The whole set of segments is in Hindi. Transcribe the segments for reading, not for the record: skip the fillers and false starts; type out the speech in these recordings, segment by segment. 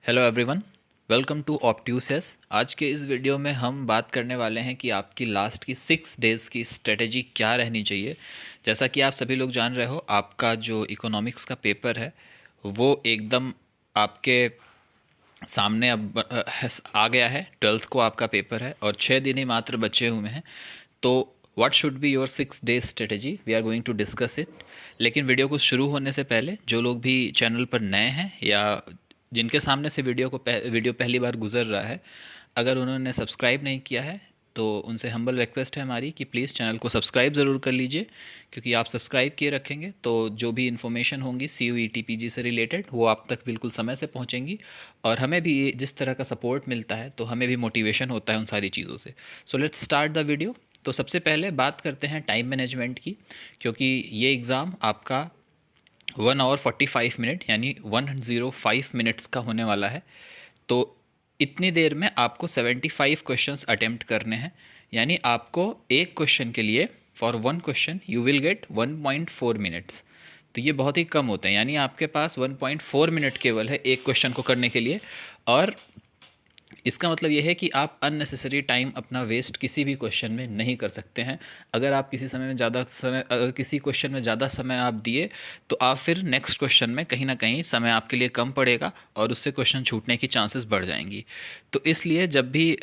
हेलो एवरीवन, वेलकम टू ऑप्ट्यूसेस। आज के इस वीडियो में हम बात करने वाले हैं कि आपकी लास्ट की 6 डेज़ की स्ट्रेटेजी क्या रहनी चाहिए। जैसा कि आप सभी लोग जान रहे हो, आपका जो इकोनॉमिक्स का पेपर है वो एकदम आपके सामने अब आ गया है। 12th को आपका पेपर है और 6 दिन ही मात्र बचे हुए हैं। तो what should be your 6 day strategy, we are going to discuss it. लेकिन वीडियो को शुरू होने से पहले जो लोग भी चैनल पर नए हैं या जिनके सामने से वीडियो पहली बार गुजर रहा है, अगर उन्होंने सब्सक्राइब नहीं किया है तो उनसे हम्बल रिक्वेस्ट है हमारी कि प्लीज़ चैनल को सब्सक्राइब ज़रूर कर लीजिए, क्योंकि आप सब्सक्राइब किए रखेंगे तो जो भी इन्फॉर्मेशन होंगी C U E T P G से रिलेटेड वो आप तक बिल्कुल समय से पहुंचेंगी। और हमें भी जिस तरह का सपोर्ट मिलता है तो हमें भी मोटिवेशन होता है उन सारी चीज़ों से। So let's start the video. तो सबसे पहले बात करते हैं टाइम मैनेजमेंट की, क्योंकि ये एग्ज़ाम आपका 1 आवर 45 मिनट यानी 105 मिनट्स का होने वाला है। तो इतनी देर में आपको 75 क्वेश्चंस अटेम्प्ट करने हैं, यानी आपको एक क्वेश्चन के लिए for one question you will get 1.4 minutes. तो ये बहुत ही कम होते हैं, यानी आपके पास 1.4 मिनट केवल है एक क्वेश्चन को करने के लिए। और इसका मतलब ये है कि आप अननेसेसरी टाइम अपना वेस्ट किसी भी क्वेश्चन में नहीं कर सकते हैं। अगर किसी क्वेश्चन में ज़्यादा समय आप दिए तो आप फिर नेक्स्ट क्वेश्चन में कहीं ना कहीं समय आपके लिए कम पड़ेगा और उससे क्वेश्चन छूटने की चांसेस बढ़ जाएंगी। तो इसलिए जब भी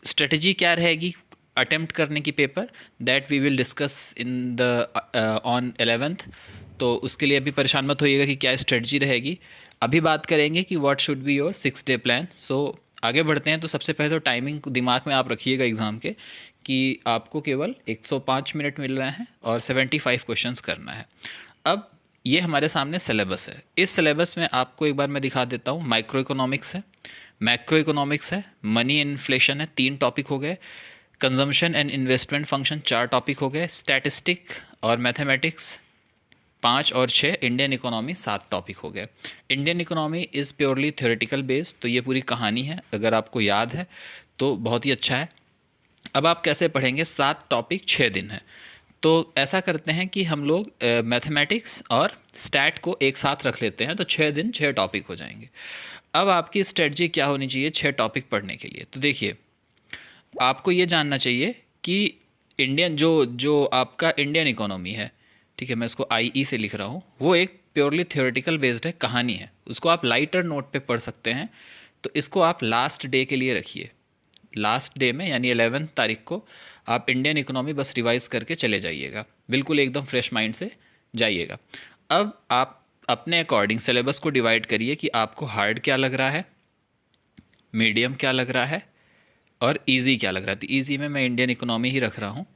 स्ट्रेटजी क्या रहेगी अटेम्प्ट करने की paper, that we will discuss in the on 11th। तो उसके लिए अभी परेशान मत होइएगा कि क्या स्ट्रेटजी रहेगी। अभी बात करेंगे कि what should be your 6 day plan. So आगे बढ़ते हैं। तो सबसे पहले तो टाइमिंग दिमाग में आप रखिएगा एग्ज़ाम के, कि आपको केवल 105 मिनट मिल रहे हैं और 75 क्वेश्चंस करना है। अब ये हमारे सामने सिलेबस है। इस सिलेबस में आपको एक बार मैं दिखा देता हूँ। माइक्रो इकोनॉमिक्स है, मैक्रो इकोनॉमिक्स है, मनी इन्फ्लेशन है, 3 टॉपिक हो गए। Consumption and investment function 4 topic हो गए। स्टैटिस्टिक और मैथमेटिक्स 5 और 6, इंडियन इकोनॉमी 7 टॉपिक हो गए। Indian economy is purely theoretical based, तो ये पूरी कहानी है। अगर आपको याद है तो बहुत ही अच्छा है। अब आप कैसे पढ़ेंगे? 7 टॉपिक 6 दिन है। तो ऐसा करते हैं कि हम लोग मैथमेटिक्स और स्टैट को एक साथ रख लेते हैं, तो 6 दिन 6 टॉपिक हो जाएंगे। अब आपकी स्ट्रेटजी क्या होनी चाहिए 6 टॉपिक पढ़ने के लिए? तो देखिए, आपको ये जानना चाहिए कि इंडियन जो जो आपका इंडियन इकोनॉमी है, ठीक है, मैं इसको आई ई से लिख रहा हूँ, वो एक प्योरली थ्योरेटिकल बेस्ड है, कहानी है। उसको आप लाइटर नोट पे पढ़ सकते हैं। तो इसको आप लास्ट डे के लिए रखिए। लास्ट डे में यानी 11 तारीख को आप इंडियन इकोनॉमी बस रिवाइज करके चले जाइएगा, बिल्कुल एकदम फ्रेश माइंड से जाइएगा। अब आप अपने अकॉर्डिंग सिलेबस को डिवाइड करिए कि आपको हार्ड क्या लग रहा है, मीडियम क्या लग रहा है और इजी क्या लग रहा है। तो इजी में मैं इंडियन इकोनॉमी ही रख रहा हूँ।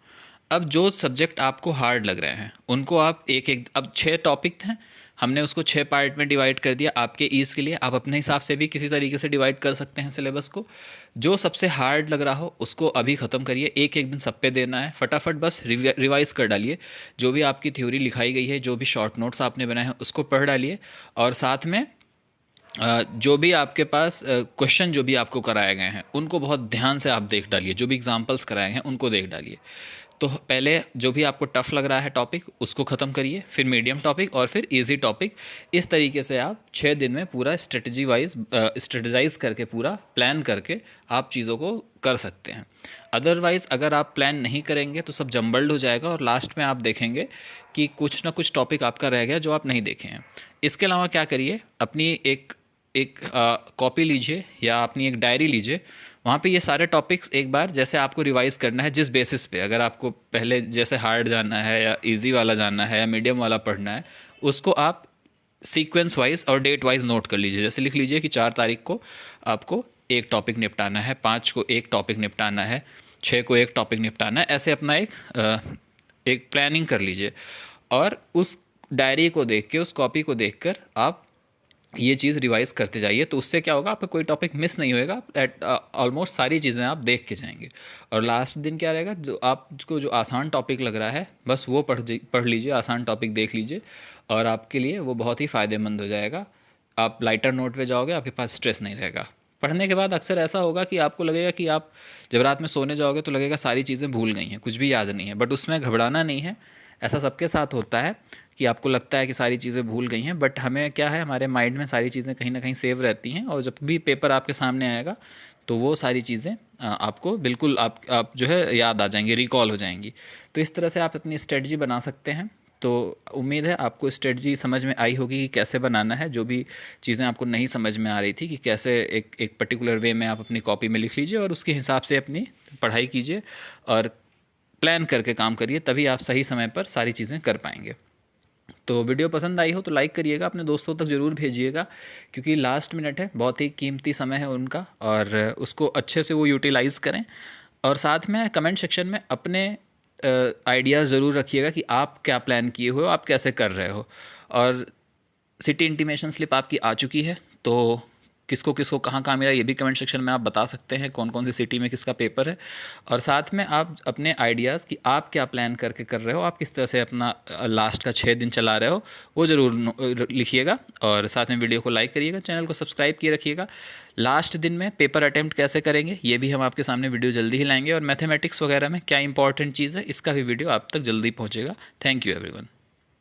अब जो सब्जेक्ट आपको हार्ड लग रहे हैं उनको आप एक एक, अब 6 टॉपिक हैं, हमने उसको 6 पार्ट में डिवाइड कर दिया आपके ईज के लिए। आप अपने हिसाब से भी किसी तरीके से डिवाइड कर सकते हैं सिलेबस को। जो सबसे हार्ड लग रहा हो उसको अभी ख़त्म करिए। एक एक दिन सब पे देना है, फटाफट बस रिवाइज कर डालिए। जो भी आपकी थ्योरी लिखाई गई है, जो भी शॉर्ट नोट्स आपने बनाए हैं उसको पढ़ डालिए। और साथ में जो भी आपके पास क्वेश्चन जो भी आपको कराए गए हैं उनको बहुत ध्यान से आप देख डालिए। जो भी एग्जांपल्स कराए हैं उनको देख डालिए। तो पहले जो भी आपको टफ लग रहा है टॉपिक उसको ख़त्म करिए, फिर मीडियम टॉपिक और फिर इजी टॉपिक। इस तरीके से आप 6 दिन में पूरा स्ट्रेटजाइज करके, पूरा प्लान करके आप चीज़ों को कर सकते हैं। अदरवाइज़ अगर आप प्लान नहीं करेंगे तो सब जम्बल्ड हो जाएगा और लास्ट में आप देखेंगे कि कुछ ना कुछ टॉपिक आपका रह गया जो आप नहीं देखे हैं। इसके अलावा क्या करिए, अपनी एक एक कॉपी लीजिए या अपनी एक डायरी लीजिए। वहाँ पे ये सारे टॉपिक्स एक बार जैसे आपको रिवाइज करना है, जिस बेसिस पे, अगर आपको पहले जैसे हार्ड जानना है या इजी वाला जानना है या मीडियम वाला पढ़ना है, उसको आप सीक्वेंस वाइज और डेट वाइज नोट कर लीजिए। जैसे लिख लीजिए कि 4 तारीख को आपको एक टॉपिक निपटाना है, 5 को एक टॉपिक निपटाना है, 6 को एक टॉपिक निपटाना है। ऐसे अपना एक प्लानिंग कर लीजिए और उस डायरी को देख के, उस कॉपी को देख कर आप ये चीज़ रिवाइज करते जाइए। तो उससे क्या होगा, आपका कोई टॉपिक मिस नहीं होएगा। ऑलमोस्ट सारी चीज़ें आप देख के जाएंगे। और लास्ट दिन क्या रहेगा, जो आपको जो आसान टॉपिक लग रहा है बस वो पढ़ लीजिए, आसान टॉपिक देख लीजिए और आपके लिए वो बहुत ही फ़ायदेमंद हो जाएगा। आप लाइटर नोट पे जाओगे, आपके पास स्ट्रेस नहीं रहेगा। पढ़ने के बाद अक्सर ऐसा होगा कि आपको लगेगा कि आप जब रात में सोने जाओगे तो लगेगा सारी चीज़ें भूल गई हैं, कुछ भी याद नहीं है, बट उसमें घबराना नहीं है। ऐसा सबके साथ होता है कि आपको लगता है कि सारी चीज़ें भूल गई हैं, बट हमें क्या है, हमारे माइंड में सारी चीज़ें कहीं ना कहीं सेव रहती हैं, और जब भी पेपर आपके सामने आएगा तो वो सारी चीज़ें आपको बिल्कुल आप जो है याद आ जाएंगी, रिकॉल हो जाएंगी। तो इस तरह से आप अपनी स्ट्रेटजी बना सकते हैं। तो उम्मीद है आपको स्ट्रेटजी समझ में आई होगी कि कैसे बनाना है। जो भी चीज़ें आपको नहीं समझ में आ रही थी कि कैसे एक एक पर्टिकुलर वे में आप अपनी कॉपी में लिख लीजिए और उसके हिसाब से अपनी पढ़ाई कीजिए और प्लान करके काम करिए, तभी आप सही समय पर सारी चीज़ें कर पाएंगे। तो वीडियो पसंद आई हो तो लाइक करिएगा, अपने दोस्तों तक ज़रूर भेजिएगा, क्योंकि लास्ट मिनट है, बहुत ही कीमती समय है उनका, और उसको अच्छे से वो यूटिलाइज़ करें। और साथ में कमेंट सेक्शन में अपने आइडियाज़ ज़रूर रखिएगा कि आप क्या प्लान किए हो, आप कैसे कर रहे हो। और सिटी इंटीमेशन स्लिप आपकी आ चुकी है, तो किसको किसको कहाँ कहाँ मिला ये भी कमेंट सेक्शन में आप बता सकते हैं, कौन कौन सी सिटी में किसका पेपर है। और साथ में आप अपने आइडियाज़ कि आप क्या प्लान करके कर रहे हो, आप किस तरह से अपना लास्ट का 6 दिन चला रहे हो, वो ज़रूर लिखिएगा। और साथ में वीडियो को लाइक करिएगा, चैनल को सब्सक्राइब किए रखिएगा। लास्ट दिन में पेपर अटैम्प्ट कैसे करेंगे ये भी हम आपके सामने वीडियो जल्दी ही लाएंगे, और मैथमेटिक्स वगैरह में क्या इंपॉर्टेंट चीज़ है इसका भी वीडियो आप तक जल्दी पहुँचेगा। Thank you everyone.